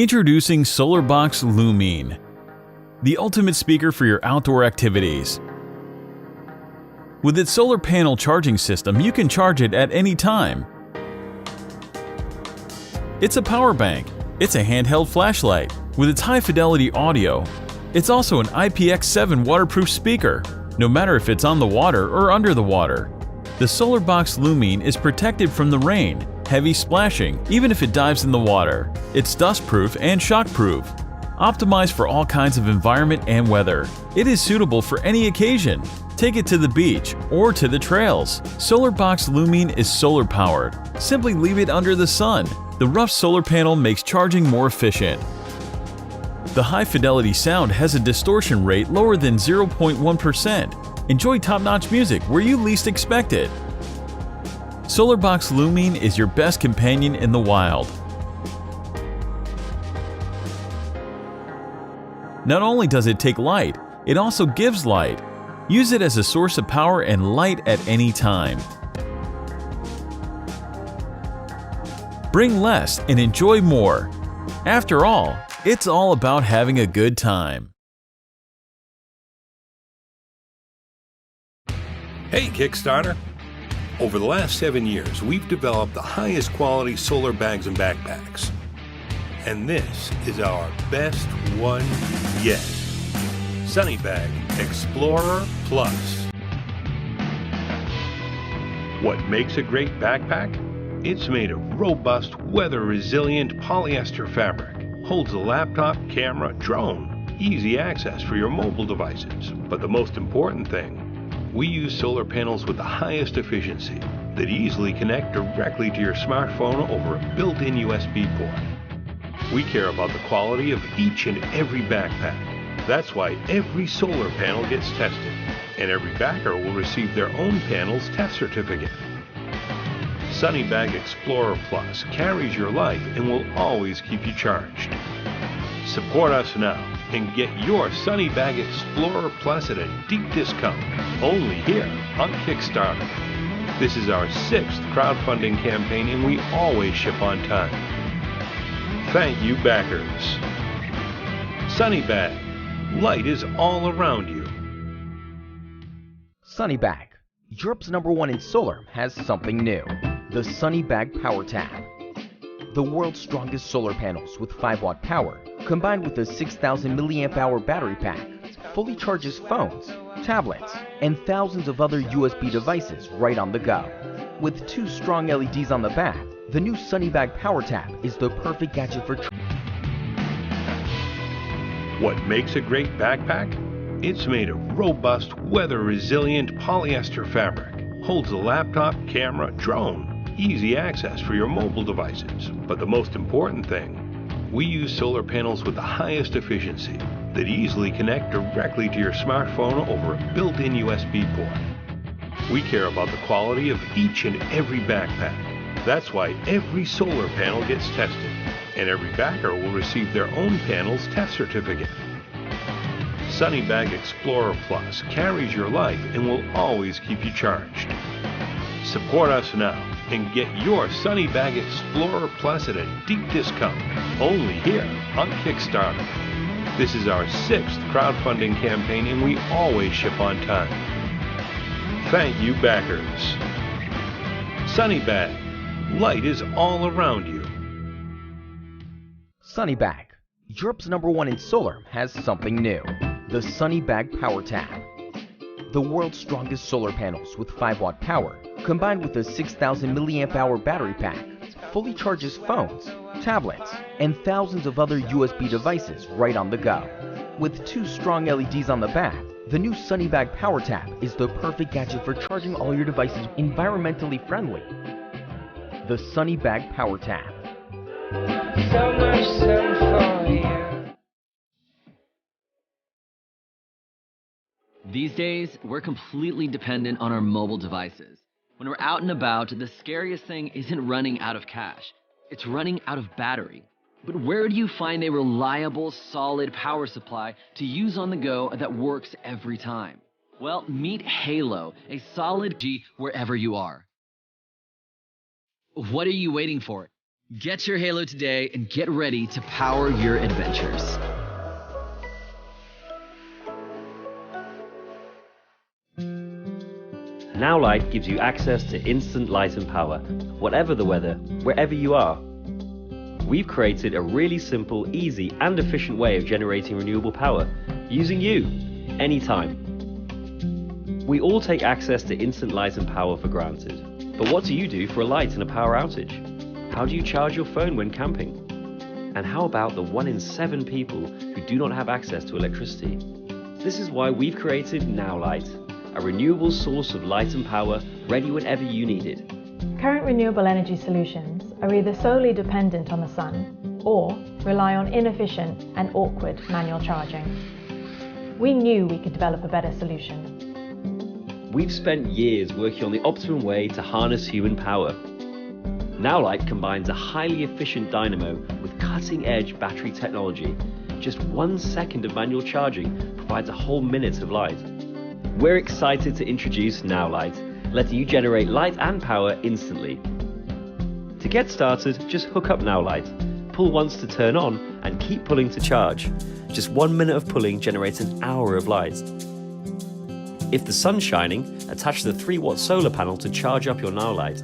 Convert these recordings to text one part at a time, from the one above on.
Introducing SolarBox Lumine, the ultimate speaker for your outdoor activities. With its solar panel charging system, you can charge it at any time. It's a power bank. It's a handheld flashlight. With its high-fidelity audio, it's also an IPX7 waterproof speaker, no matter if it's on the water or under the water. The SolarBox Lumine is protected from the rain, heavy splashing, even if it dives in the water. It's dustproof and shockproof, optimized for all kinds of environment and weather. It is suitable for any occasion. Take it to the beach or to the trails. SolarBox Lumine is solar powered. Simply leave it under the sun. The rough solar panel makes charging more efficient. The high-fidelity sound has a distortion rate lower than 0.1%. Enjoy top-notch music where you least expect it. SolarBox Lumine is your best companion in the wild. Not only does it take light, it also gives light. Use it as a source of power and light at any time. Bring less and enjoy more. After all, it's all about having a good time. Hey Kickstarter! Over the last 7 years, we've developed the highest quality solar bags and backpacks. And this is our best one yet. Sunnybag Explorer Plus. What makes a great backpack? It's made of robust, weather-resilient polyester fabric. Holds a laptop, camera, drone, easy access for your mobile devices. But the most important thing, we use solar panels with the highest efficiency that easily connect directly to your smartphone over a built-in USB port. We care about the quality of each and every backpack. That's why every solar panel gets tested, and every backer will receive their own panel's test certificate. Sunnybag Explorer Plus carries your life and will always keep you charged. Support us now and get your Sunnybag Explorer Plus at a deep discount, only here on Kickstarter. This is our 6th crowdfunding campaign and we always ship on time. Thank you, backers. Sunnybag, light is all around you. Sunnybag, Europe's #1 in solar, has something new. The Sunnybag Power Tap. The world's strongest solar panels with 5-watt power, combined with a 6,000 mAh battery pack, fully charges phones, tablets, and thousands of other USB devices right on the go. With 2 strong LEDs on the back, the new Sunnybag Power Tap is the perfect gadget for What makes a great backpack? It's made of robust, weather-resilient polyester fabric. Holds a laptop, camera, drone, easy access for your mobile devices. But the most important thing, we use solar panels with the highest efficiency that easily connect directly to your smartphone over a built-in USB port. We care about the quality of each and every backpack. That's why every solar panel gets tested, and every backer will receive their own panel's test certificate. Sunnybag Explorer Plus carries your life and will always keep you charged. Support us now and get your Sunnybag Explorer Plus at a deep discount, only here on Kickstarter. This is our 6th crowdfunding campaign and we always ship on time. Thank you, backers. Sunnybag, light is all around you. Sunnybag, Europe's #1 in solar, has something new. The Sunnybag Power Tap. The world's strongest solar panels with 5-watt power, combined with a 6,000 mAh battery pack, fully charges phones, tablets, and thousands of other USB devices right on the go. With 2 strong LEDs on the back, the new Sunnybag Power Tap is the perfect gadget for charging all your devices environmentally friendly. The Sunnybag Power Tap. So much sun for you. These days, we're completely dependent on our mobile devices. When we're out and about, the scariest thing isn't running out of cash. It's running out of battery. But where do you find a reliable, solid power supply to use on the go that works every time? Well, meet Halo, a solid G wherever you are. What are you waiting for? Get your Halo today and get ready to power your adventures. Nowlight gives you access to instant light and power, whatever the weather, wherever you are. We've created a really simple, easy and efficient way of generating renewable power, using you, anytime. We all take access to instant light and power for granted. But what do you do for a light in a power outage? How do you charge your phone when camping? And how about the 1 in 7 people who do not have access to electricity? This is why we've created Nowlight, a renewable source of light and power ready whenever you need it. Current renewable energy solutions are either solely dependent on the sun or rely on inefficient and awkward manual charging. We knew we could develop a better solution. We've spent years working on the optimum way to harness human power. Nowlight combines a highly efficient dynamo with cutting-edge battery technology. Just 1 second of manual charging provides a whole minute of light. We're excited to introduce Nowlight, letting you generate light and power instantly. To get started, just hook up Nowlight, pull once to turn on, and keep pulling to charge. Just 1 minute of pulling generates an hour of light. If the sun's shining, attach the 3-watt solar panel to charge up your Nowlight.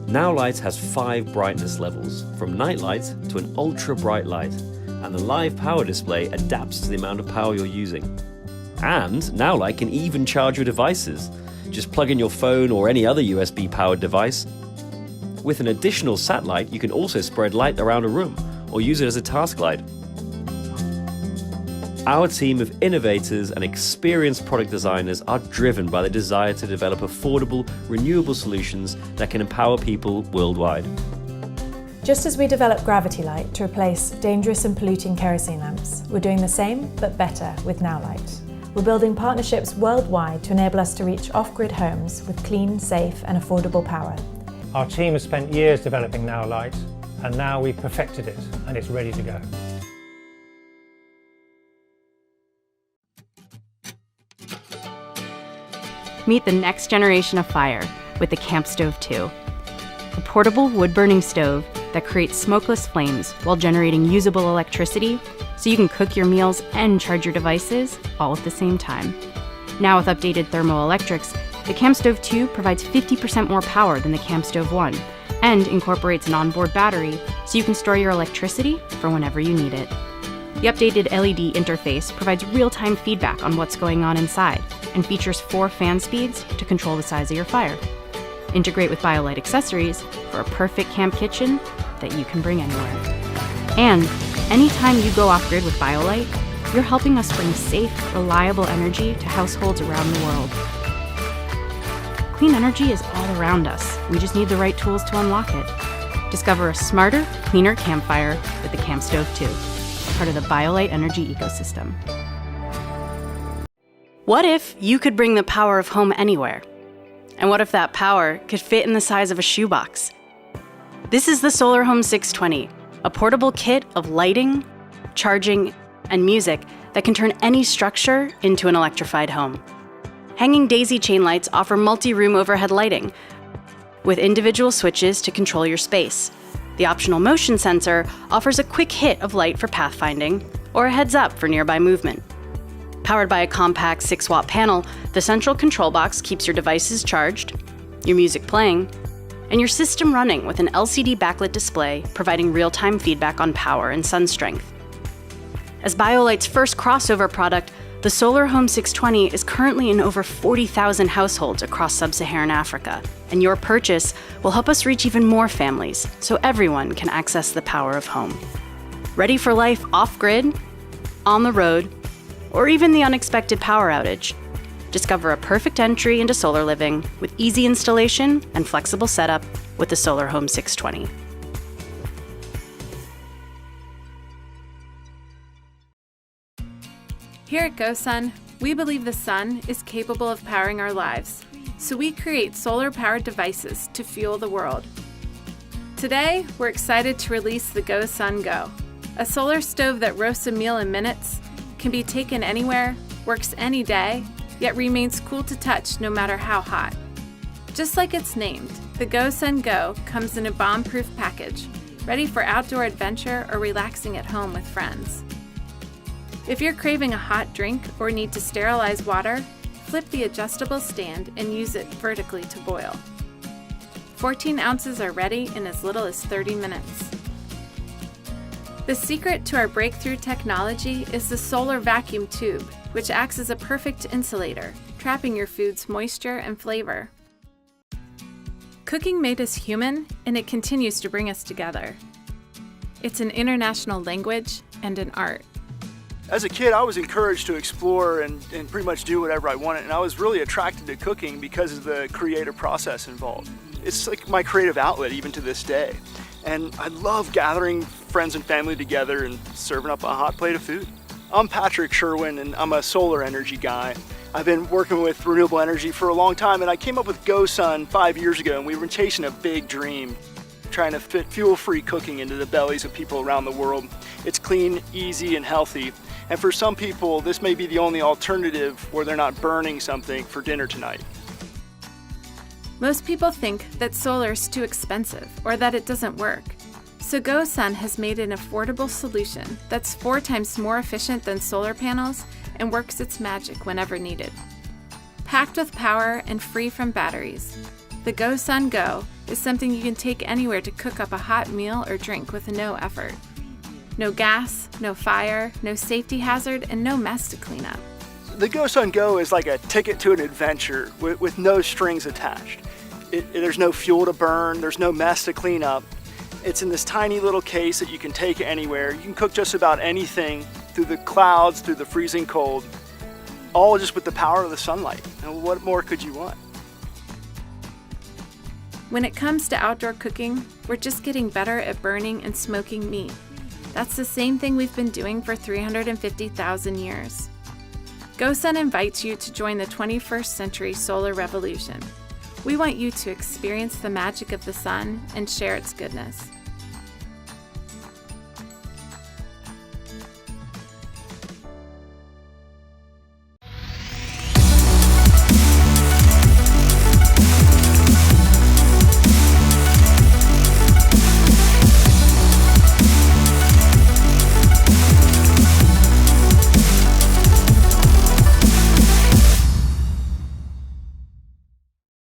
Nowlight has 5 brightness levels, from night light to an ultra bright light, and the live power display adapts to the amount of power you're using. And Nowlight can even charge your devices. Just plug in your phone or any other USB-powered device. With an additional satellite, you can also spread light around a room or use it as a task light. Our team of innovators and experienced product designers are driven by the desire to develop affordable, renewable solutions that can empower people worldwide. Just as we developed gravity light to replace dangerous and polluting kerosene lamps, we're doing the same but better with Nowlight. We're building partnerships worldwide to enable us to reach off-grid homes with clean, safe and affordable power. Our team has spent years developing Nowlight, and now we've perfected it and it's ready to go. Meet the next generation of fire with the Camp Stove 2. A portable wood-burning stove that creates smokeless flames while generating usable electricity so you can cook your meals and charge your devices all at the same time. Now with updated thermoelectrics, the Camp Stove 2 provides 50% more power than the Camp Stove 1 and incorporates an onboard battery so you can store your electricity for whenever you need it. The updated LED interface provides real-time feedback on what's going on inside and features 4 fan speeds to control the size of your fire. Integrate with BioLite accessories for a perfect camp kitchen that you can bring anywhere. And anytime you go off-grid with BioLite, you're helping us bring safe, reliable energy to households around the world. Clean energy is all around us. We just need the right tools to unlock it. Discover a smarter, cleaner campfire with the Camp Stove 2, part of the BioLite energy ecosystem. What if you could bring the power of home anywhere? And what if that power could fit in the size of a shoebox? This is the Solar Home 620, a portable kit of lighting, charging, and music that can turn any structure into an electrified home. Hanging daisy chain lights offer multi-room overhead lighting with individual switches to control your space. The optional motion sensor offers a quick hit of light for pathfinding or a heads up for nearby movement. Powered by a compact 6-watt panel, the central control box keeps your devices charged, your music playing, and your system running with an LCD backlit display providing real-time feedback on power and sun strength. As BioLite's first crossover product, the Solar Home 620 is currently in over 40,000 households across sub-Saharan Africa, and your purchase will help us reach even more families so everyone can access the power of home. Ready for life off-grid, on the road, or even the unexpected power outage? Discover a perfect entry into solar living with easy installation and flexible setup with the Solar Home 620. Here at GoSun, we believe the sun is capable of powering our lives, so we create solar-powered devices to fuel the world. Today, we're excited to release the GoSun Go, a solar stove that roasts a meal in minutes, can be taken anywhere, works any day, yet remains cool to touch no matter how hot. Just like it's named, The GoSun Go comes in a bomb-proof package, ready for outdoor adventure or relaxing at home with friends. If you're craving a hot drink or need to sterilize water, flip the adjustable stand and use it vertically to boil. 14 ounces are ready in as little as 30 minutes. The secret to our breakthrough technology is the solar vacuum tube, which acts as a perfect insulator, trapping your food's moisture and flavor. Cooking made us human, and it continues to bring us together. It's an international language and an art. As a kid, I was encouraged to explore and pretty much do whatever I wanted, and I was really attracted to cooking because of the creative process involved. It's like my creative outlet even to this day. And I love gathering friends and family together and serving up a hot plate of food. I'm Patrick Sherwin, and I'm a solar energy guy. I've been working with renewable energy for a long time, and I came up with GoSun 5 years ago, and we were chasing a big dream, trying to fit fuel-free cooking into the bellies of people around the world. It's clean, easy, and healthy. And for some people, this may be the only alternative where they're not burning something for dinner tonight. Most people think that solar is too expensive or that it doesn't work. So GoSun has made an affordable solution that's 4 times more efficient than solar panels and works its magic whenever needed. Packed with power and free from batteries, the GoSun Go is something you can take anywhere to cook up a hot meal or drink with no effort. No gas, no fire, no safety hazard, and no mess to clean up. The GoSun Go is like a ticket to an adventure with no strings attached. There's no fuel to burn, there's no mess to clean up. It's in this tiny little case that you can take anywhere. You can cook just about anything through the clouds, through the freezing cold, all just with the power of the sunlight. And what more could you want? When it comes to outdoor cooking, we're just getting better at burning and smoking meat. That's the same thing we've been doing for 350,000 years. GoSun invites you to join the 21st century solar revolution. We want you to experience the magic of the sun and share its goodness.